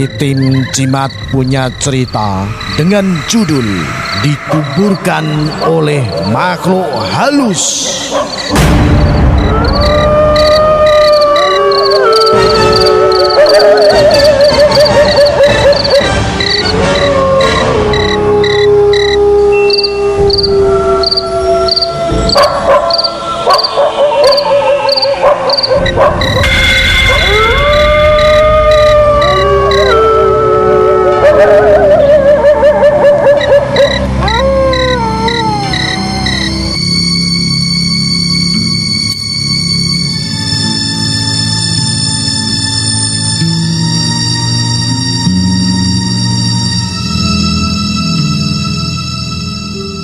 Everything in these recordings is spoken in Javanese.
kali tim Cimat punya cerita dengan judul Dikuburkan oleh Makhluk Halus.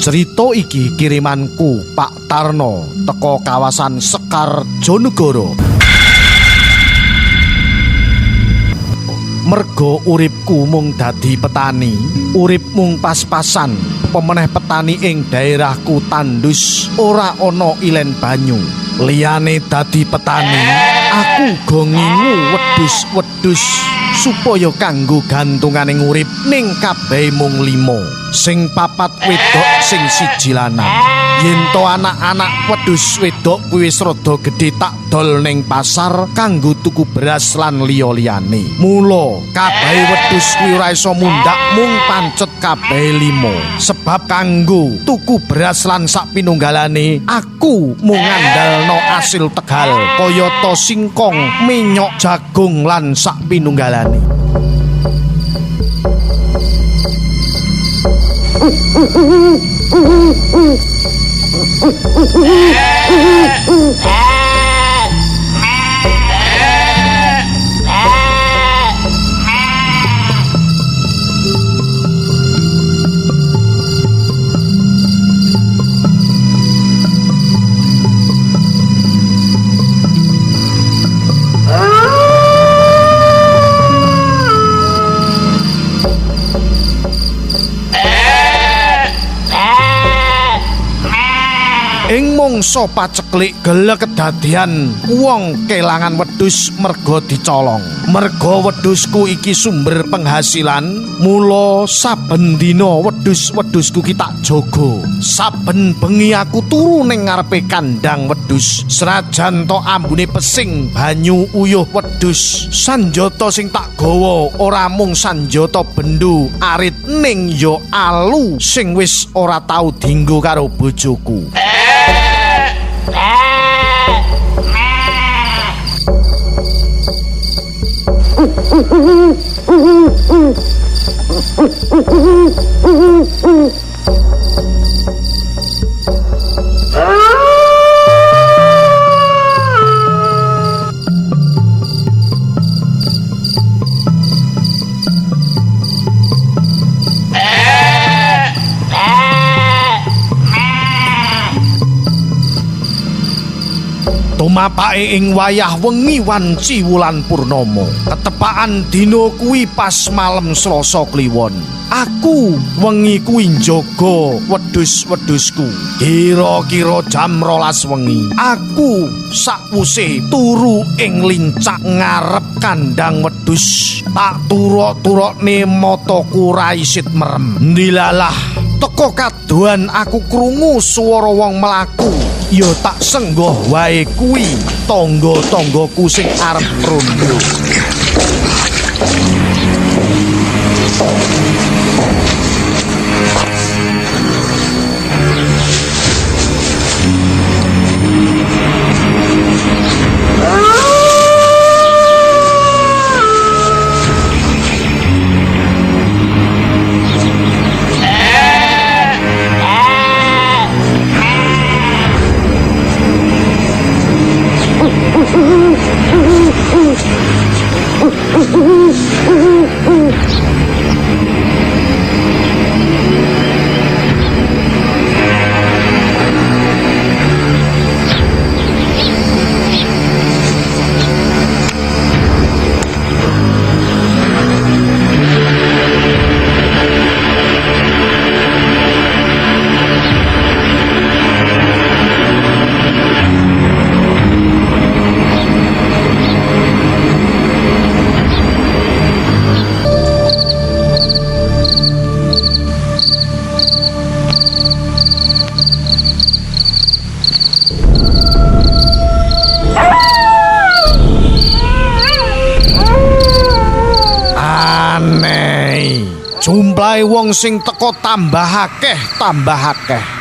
Cerita iki kirimanku Pak Tarno teko kawasan Sekar Jonegoro. Mergo uripku mung dadi petani, urip mung pas-pasan, pemeneh petani ing daerahku tandus ora ana ilen banyu. Liyane dadi petani, aku go ngingu wedhus-wedhus supaya kanggo gantunganing urip ning kabeh mung 5. Sing 4 wedok, sing 1 lanang. Yen to anak-anak wedhus wedok kuwi wis rada gedhe tak dol ning pasar kanggo tuku beras lan liya-liyane. Mula kabeh wedhus kuwi ora iso mundhak mung pancet kabeh 5. Sebab kanggo tuku beras lan sak pinunggalane aku mung ngandalno asil Tegal kayata singkong, minyak, jagung lan sak pinunggalane. Ing mangsa paceklik gelek kedadian wong kelangan wedhus merga dicolong. Merga wedhusku iki sumber penghasilan, mula saben dina wedhus-wedhusku ki tak jaga. Saben bengi aku turu ning ngarepe kandang wedhus. Senajan to ambune pesing banyu uyuh wedhus, sanjata sing tak gawa ora mung sanjata bendho arit ning ya alu sing wis ora tau dienggo karo bojoku. Tumapake ing wayah wengi wanci wulan purnama, ketepaan dina kuwi pas malem Selasa Kliwon. Aku wengi kuwi njaga wedhus-wedhusku. Kira-kira jam 12 wengi, aku sakwuse turu ing lincak ngarep kandang wedhus. Tak turok-turokne mataku ra isit merem. Ndilalah teko kadohan aku krungu swara wong mlaku. Ya tak senggoh wae kuwi tangga-tanggaku sing arep rondo. Aneh. Jumlahe wong sing teko tambah akeh.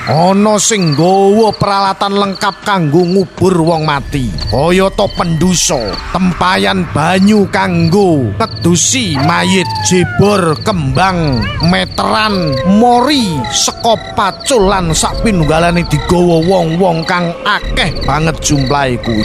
Ana sing nggawa peralatan lengkap kanggo ngubur wong mati. Kayata pendusa, tempayan banyu kanggo ngedusi mayit, jebor kembang, meteran, mori, seka pacul lan sak pinunggalane digawa wong-wong kang akeh banget jumlahe kuwi.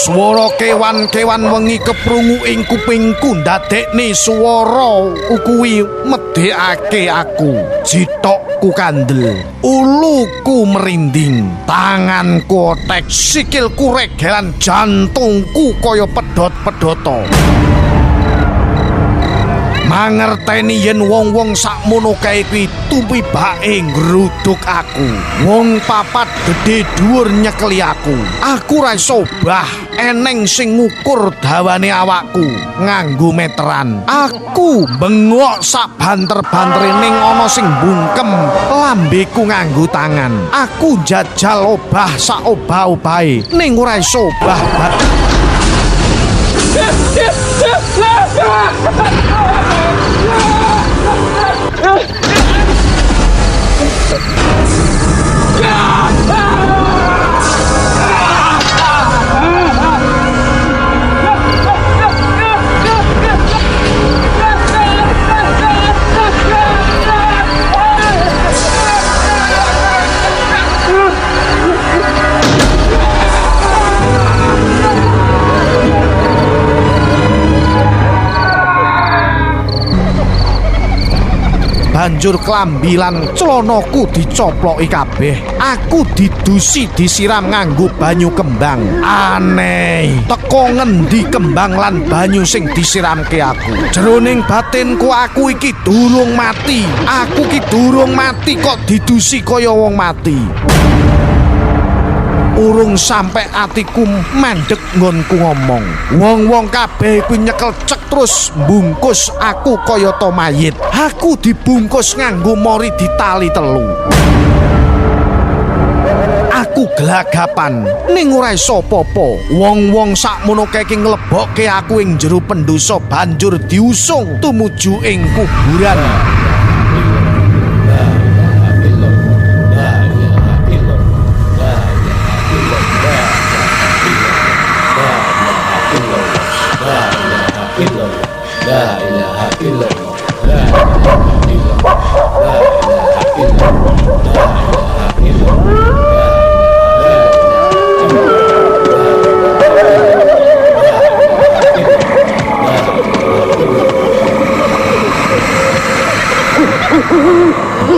Swara kewan-kewan wengi keprungu ing kupingku ndadekne swara kuwi medhekake aku. Jithokku kandel, uluku merinding, tanganku otek, sikilku regelan, jantungku kaya pedhot-pedhoto. Mangerteni yen wong-wong sakmono kae kuwi tumpibake ngruduk aku. Wong papat gedhe dhuwur nyekeli aku. Aku ra iso obah, eneng sing ngukur dawane awakku nganggo meteran. Aku bengok sak banter-bantere ning ana sing bungkem lambeku nganggo tangan. Aku jajal obah sak obah-obahe ning ora iso obah. Banjur klambi lan celanaku dicoploki kabeh. Aku didusi disiram nganggo banyu kembang. Aneh, teko ngendi kembang lan banyu sing disiramke aku? Jroning batinku aku iki durung mati. Aku iki durung mati kok didusi kaya wong mati. Urung sampe atiku mandeg nggonku ngomong. Wong-wong kabeh kuwi nyekel cek terus bungkus aku kayata mayit. Aku dibungkus nganggo mori ditali telu. Aku gelagapan ning ora iso apa-apa. Wong-wong sakmono kae iki nglebokke aku ing jero pendosa banjur diusung tumuju ing kuburan.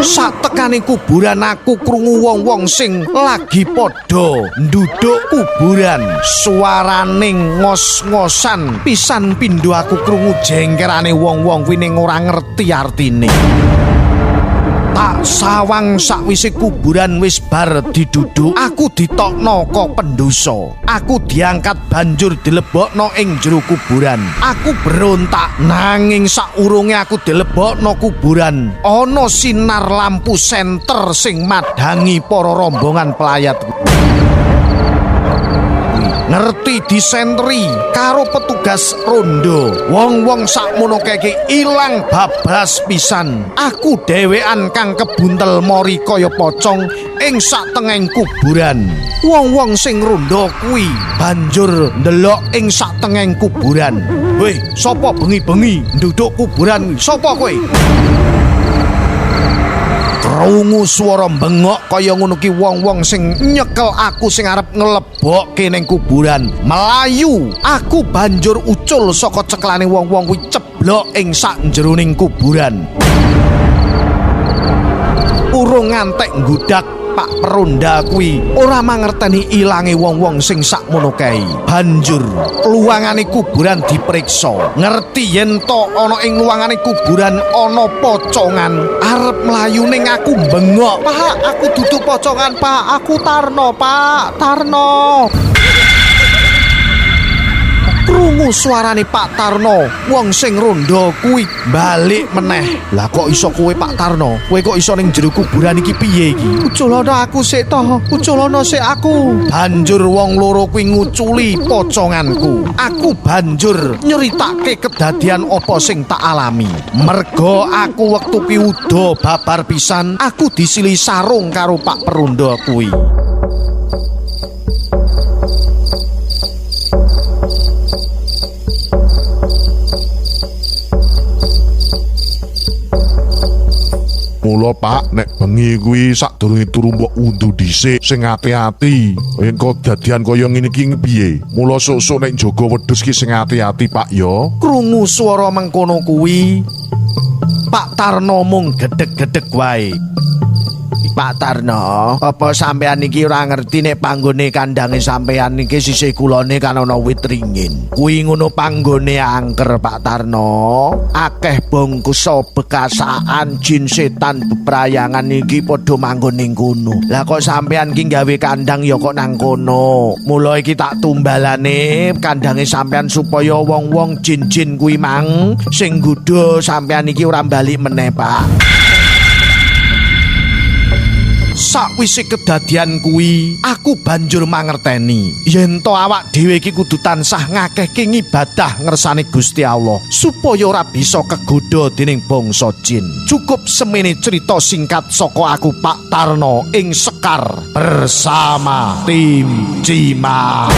Satekane kuburan aku krungu wong-wong sing lagi padha nduduk kuburan. Swaraning ngos-ngosan pisan pindho aku krungu jengkerane wong-wong kuwi ning ora ngerti artine. Tak sawang sakwise kuburan wis bar diduduk, aku ditokno kok pendosa. Aku diangkat banjur dilebokno ing jero kuburan. Aku berontak nanging saurunge aku dilebokno kuburan, ana sinar lampu senter sing madhangi para rombongan pelayat. Ngerti disentri karo petugas rondo. Wong-wong sakmono kae ilang bablas pisan. Aku dhewean kang kebuntel mori kaya pocong ing satengahing kuburan. Wong-wong sing rondo kuwi banjur ndelok ing satengahing kuburan. Weh, sapa bengi-bengi nduduk kuburan? Sapa kowe? Krungu swara bengok kaya ngono ki wong-wong sing nyekel aku sing arep nglebokke ning kuburan. Melayu, aku banjur ucul saka ceklane wong-wong kuwi ceblok ing sak jeroning kuburan. Urung ngantek nggudak Pak Peronda kuwi ora mangerteni ilange wong-wong sing sakmono kae. Banjur luangane kuburan diperiksa. Ngerti yen to ana ing luangane kuburan ana pocongan arep mlayu ning aku bengok. Pak, aku dudu pocongan, Pak. Aku Tarno, Pak. Tarno. Krungu suarane Pak Tarno, wong sing rondo kuwi balik meneh. Lah kok iso kowe Pak Tarno? Kowe kok iso ning jero kuburan iki piye iki? Uculana aku sik to, uculana sik aku. Banjur wong loro kuwi nguculi poconganku. Aku banjur nyeritake kedadian apa sing tak alami. Mergo aku wektu piuda babar pisan, aku disili sarung karo Pak Perondo kuwi. Mula Pak, nek bengi kuwi sadurunge turu mbok undu dhisik sing ati-ati. Engko dadian kaya ngene iki piye? Mula sok-sok nek jaga wedhus ki sing ati-ati Pak ya. Krungu swara mengkono kuwi, Pak Tarno mung gedeg-gedeg wae. Pak Tarno, apa sampean iki ora ngerti nek panggone kandange sampean iki sisih kulone kan ana wit ringin. Kuwi ngono panggone angker Pak Tarno. Akeh bangsa bekasaan jin setan beprayangan iki padha manggon ning kono. Lah kok sampean ki gawe kandang ya kok nang kono. Mula iki tak tumbalane kandange sampean supaya wong-wong jin-jin kuwi mang sing nggodha sampean iki ora bali meneh, Pak. Sakwise kedadian kuwi, aku banjur mangerteni yen to awak dhewe iki kudu tansah ngakehke ngibadah ngersane Gusti Allah supaya ora bisa kegodha dening bangsa jin. Cukup semene cerita singkat saka aku Pak Tarno ing Sekar bersama tim Cimak.